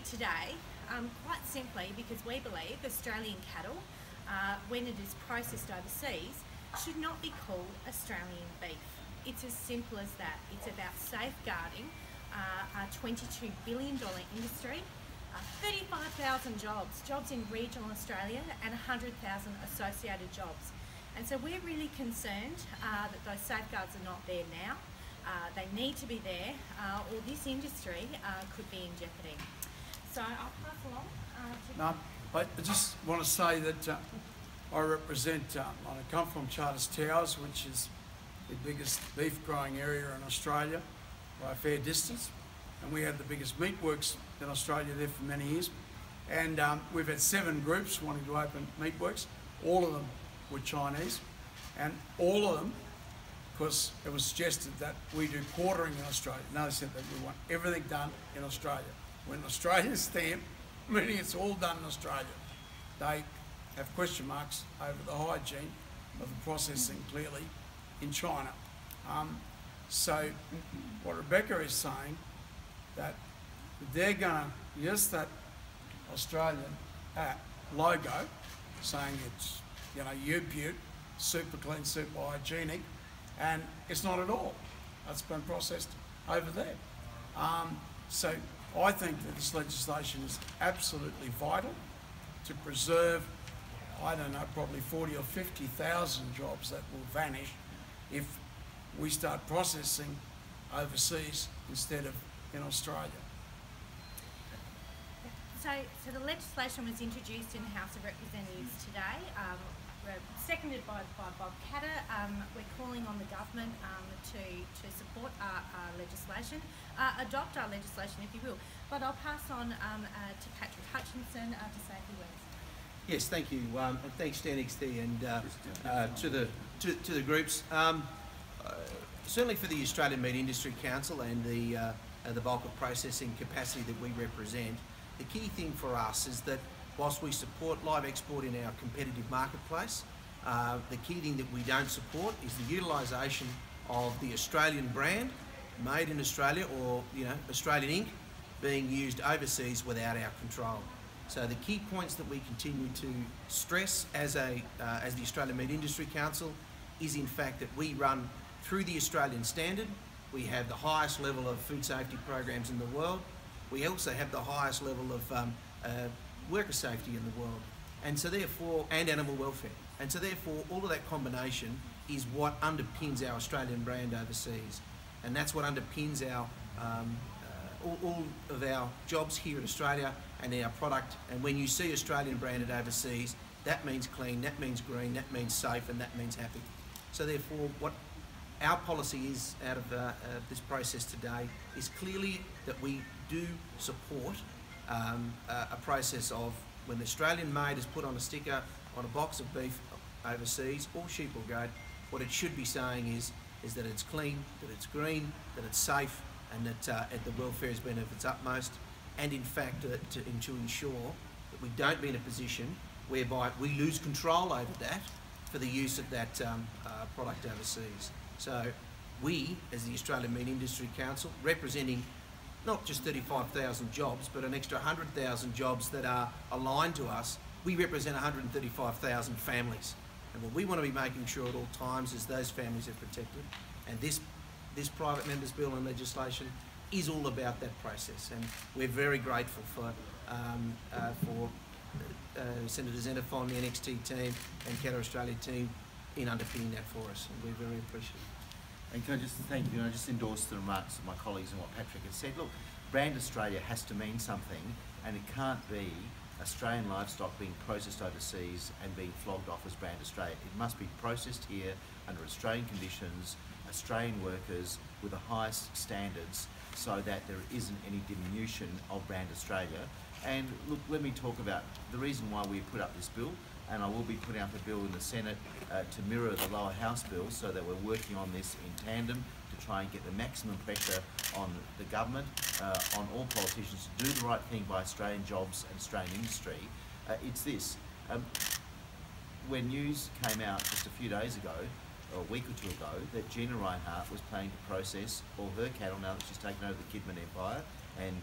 today, quite simply because we believe Australian cattle, when it is processed overseas, should not be called Australian beef. It's as simple as that. It's about safeguarding a $22 billion industry, 35,000 jobs in regional Australia, and 100,000 associated jobs. And so we're really concerned that those safeguards are not there now. They need to be there, or this industry could be in jeopardy. So I'll pass along to... No, I just want to say that I represent, I come from Charters Towers, which is the biggest beef growing area in Australia by a fair distance. And we had the biggest meat works in Australia there for many years. And we've had 7 groups wanting to open meat works. All of them were Chinese. And all of them, because it was suggested that we do quartering in Australia. No, they said that we want everything done in Australia. When Australia's stamp, meaning it's all done in Australia, they have question marks over the hygiene of the processing clearly in China. So what Rebekha is saying, that they're going to use that Australian logo, saying it's, you know, U-Butte, super clean, super hygienic, and it's not at all. It's been processed over there. So I think that this legislation is absolutely vital to preserve, I don't know, probably 40 or 50,000 jobs that will vanish if we start processing overseas instead of in Australia. So the legislation was introduced in the House of Representatives today, seconded by Bob Catter. We're calling on the government to support our legislation, adopt our legislation if you will. But I'll pass on to Patrick Hutchinson to say a few words. Yes, thank you, and thanks Dan XT and to the groups. Certainly for the Australian Meat Industry Council and the bulk of processing capacity that we represent, the key thing for us is that whilst we support live export in our competitive marketplace, the key thing that we don't support is the utilisation of the Australian brand, made in Australia, or Australian ink, being used overseas without our control. So the key points that we continue to stress as the Australian Meat Industry Council is in fact that we run through the Australian standard. We have the highest level of food safety programs in the world. We also have the highest level of worker safety in the world, and so therefore, and animal welfare. And so therefore, all of that combination is what underpins our Australian brand overseas, and that's what underpins our all of our jobs here in Australia and our product. And when you see Australian branded overseas, that means clean, that means green, that means safe, and that means happy. So therefore, what our policy is out of this process today is clearly that we do support a process of when the Australian made is put on a sticker on a box of beef overseas or sheep or goat, what it should be saying is that it's clean, that it's green, that it's safe, and that the welfare has been of its utmost, and in fact to ensure that we don't be in a position whereby we lose control over that for the use of that product overseas. So we, as the Australian Meat Industry Council, representing not just 35,000 jobs, but an extra 100,000 jobs that are aligned to us, we represent 135,000 families. And what we want to be making sure at all times is those families are protected. And this private members' bill and legislation is all about that process. And we're very grateful for Senator Xenophon, the NXT team, and Catter Australia team in underpinning that for us. And we're very appreciative. And can I just thank you, and I just endorse the remarks of my colleagues and what Patrick has said. Look, Brand Australia has to mean something, and it can't be Australian livestock being processed overseas and being flogged off as Brand Australia. It must be processed here under Australian conditions, Australian workers with the highest standards, so that there isn't any diminution of Brand Australia. And look, let me talk about the reason why we put up this bill, and I will be putting up a bill in the Senate to mirror the lower house bill, so that we're working on this in tandem to try and get the maximum pressure on the government, on all politicians to do the right thing by Australian jobs and Australian industry. It's this. When news came out just a few days ago, or a week or two ago, that Gina Reinhardt was planning to process all her cattle now that she's taken over the Kidman Empire and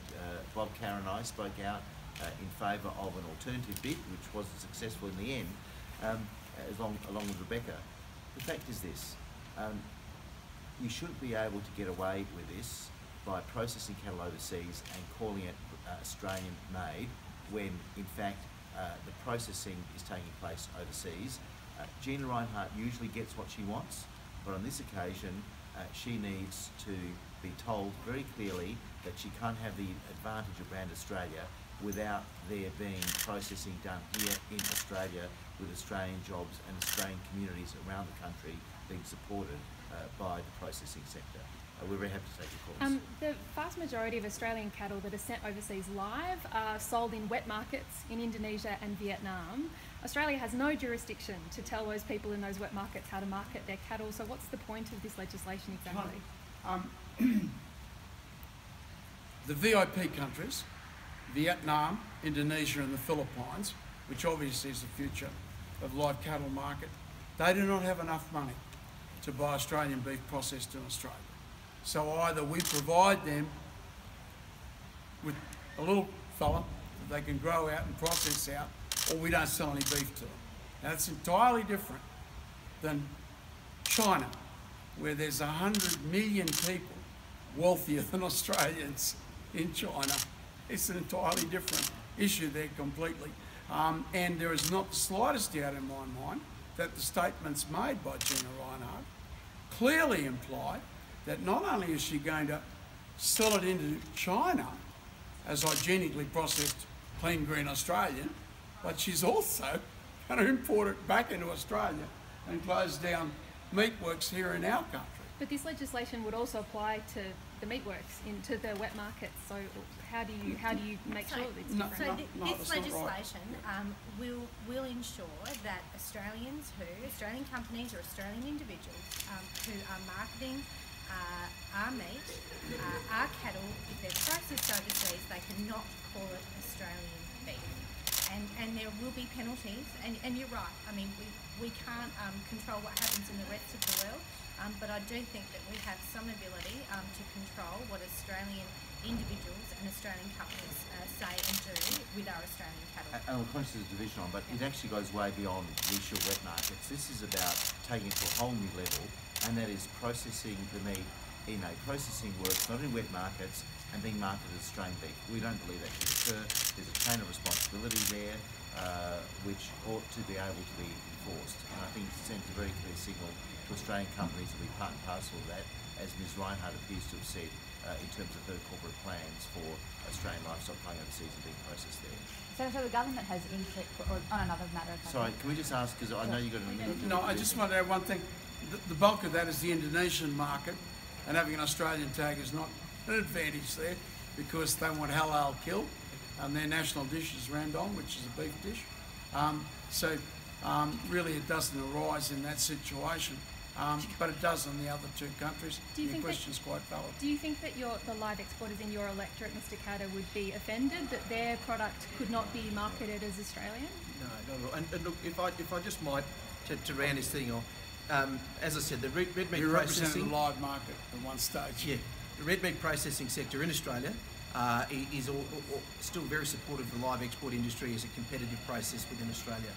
Bob Carr and I spoke out in favour of an alternative bid, which wasn't successful in the end, along with Rebekha. The fact is this, you shouldn't be able to get away with this by processing cattle overseas and calling it Australian made when in fact the processing is taking place overseas. Gina Reinhardt usually gets what she wants, but on this occasion she needs to be told very clearly that she can't have the advantage of Brand Australia without there being processing done here in Australia with Australian jobs and Australian communities around the country being supported by the processing sector. We're very happy to take your calls. The vast majority of Australian cattle that are sent overseas live are sold in wet markets in Indonesia and Vietnam. Australia has no jurisdiction to tell those people in those wet markets how to market their cattle, so what's the point of this legislation exactly? The VIP countries, Vietnam, Indonesia and the Philippines, which obviously is the future of live cattle market, they do not have enough money to buy Australian beef processed in Australia. So either we provide them with a little fella that they can grow out and process out, or we don't sell any beef to them. Now that's entirely different than China, where there's 100 million people wealthier than Australians in China. It's an entirely different issue there completely. And there is not the slightest doubt in my mind that the statements made by Gina Reinhardt clearly imply that not only is she going to sell it into China as hygienically processed clean green Australian, but she's also going to import it back into Australia and close down meatworks here in our country. But this legislation would also apply to the meatworks, into the wet markets. So how do you make sure that it's different? This legislation will ensure that Australian companies or Australian individuals who are marketing our meat, our cattle, if they're processed overseas, they cannot call it Australian beef. And there will be penalties, and you're right, I mean, we can't control what happens in the rest of the world, but I do think that we have some ability to control what Australian individuals and Australian companies say and do with our Australian cattle. And we're conscious of the division on, but it actually goes way beyond the issue of wet markets. This is about taking it to a whole new level, and that is processing the meat in a processing works, not in wet markets, and being marketed as Australian beef. We don't believe that should occur. There's a chain of responsibility there which ought to be able to be enforced. And I think it sends a very clear signal to Australian companies to be part and parcel of that, as Ms Reinhardt appears to have said in terms of her corporate plans for Australian livestock going overseas and being processed there. So the government has input on another matter. Sorry, can we just ask, because I know you've got a minute. No, I just want to add one thing. The bulk of that is the Indonesian market, and having an Australian tag is not an advantage there because they want halal kill, and their national dish is rendang, which is a beef dish. Really it doesn't arise in that situation, but it does in the other two countries. Your question's quite valid. Do you think that the live exporters in your electorate, Mr Catter, would be offended that their product could not be marketed as Australian? No, not at all. And look, if I just might, to round this thing off, as I said, the red meat You processing... represented the live market at one stage. Yeah, the red meat processing sector in Australia is still very supportive of the live export industry as a competitive process within Australia.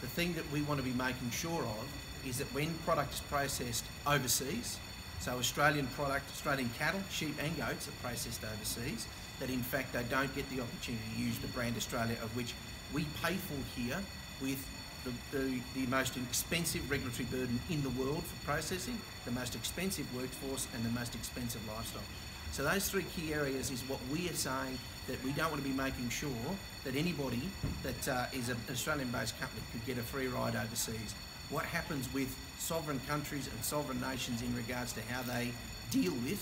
The thing that we want to be making sure of is that when product is processed overseas, so Australian product, Australian cattle, sheep and goats are processed overseas, that in fact they don't get the opportunity to use the brand Australia, of which we pay for here with the most expensive regulatory burden in the world for processing, the most expensive workforce and the most expensive livestock. So those three key areas is what we are saying, that we don't want to be making sure that anybody that is an Australian-based company could get a free ride overseas. What happens with sovereign countries and sovereign nations in regards to how they deal with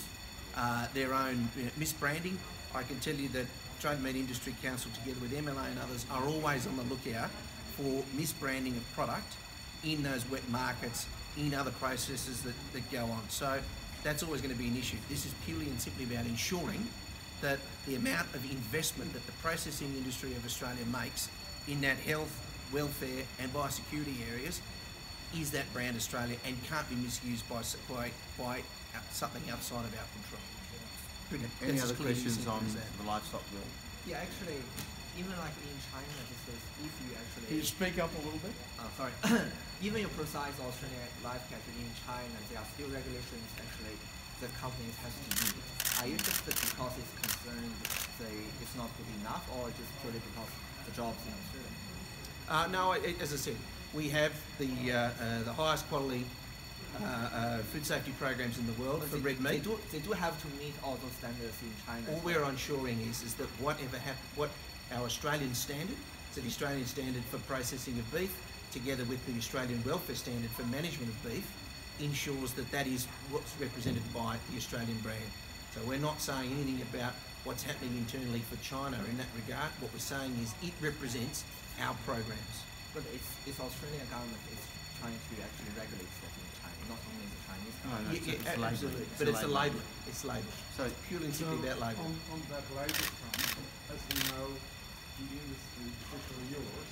their own misbranding, I can tell you that Trade and Meat Industry Council, together with MLA and others, are always on the lookout for misbranding of product in those wet markets, in other processes that go on. So that's always going to be an issue. This is purely and simply about ensuring that the amount of investment that the processing industry of Australia makes in that health, welfare and biosecurity areas is that brand Australia and can't be misused by something outside of our control. Any that's other as clear as questions simple on as that. the livestock bill? Yeah, actually, even like in China, this is if you actually. Can you speak up a little bit? Sorry. Even you process Australian live cattle in China, there are still regulations actually that companies has to meet. Are you just because it's concerned it's not good enough, or just purely because the jobs in Australia? No, as I said, we have the highest quality food safety programs in the world for red meat. They do have to meet all those standards in China. All we're ensuring is that what our Australian standard, so the Australian standard for processing of beef, together with the Australian welfare standard for management of beef, ensures that that is what's represented by the Australian brand. So we're not saying anything about what's happening internally for China in that regard. What we're saying is it represents our programs. But it's Australian government is trying to actually regulate that in China, not only the Chinese government. It's absolutely. labelling. But it's a label. It's label. So Purely and simply about label. On that label front, as we know, the industry, particularly yours,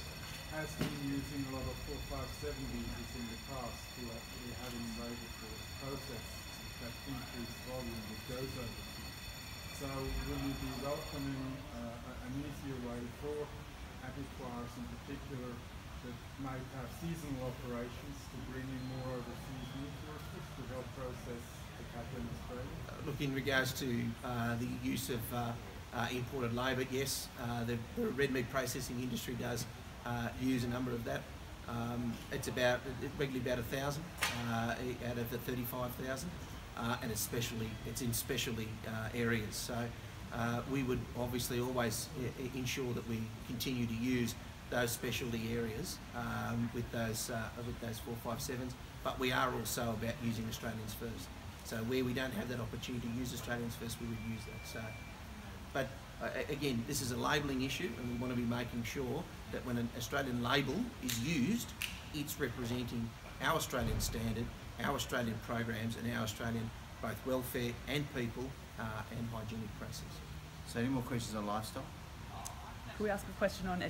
has been using a lot of 457 meters in the past to actually having label force process that increased volume that goes overseas. So will you be welcoming an easier way for abattoirs in particular that might have seasonal operations to bring in more overseas meat workers to help process the cattle in Australia? Look, in regards to the use of imported labour, yes, the red meat processing industry does use a number of that. It's regularly about 1,000 out of the 35,000, and it's in specialty areas. So we would obviously always ensure that we continue to use those specialty areas with those 457s, but we are also about using Australians first. So where we don't have that opportunity to use Australians first, we would use that. So, but again, this is a labelling issue, and we want to be making sure that when an Australian label is used, it's representing our Australian standard, our Australian programs, and our Australian both welfare and people and hygienic process. any more questions on livestock? Could we ask a question on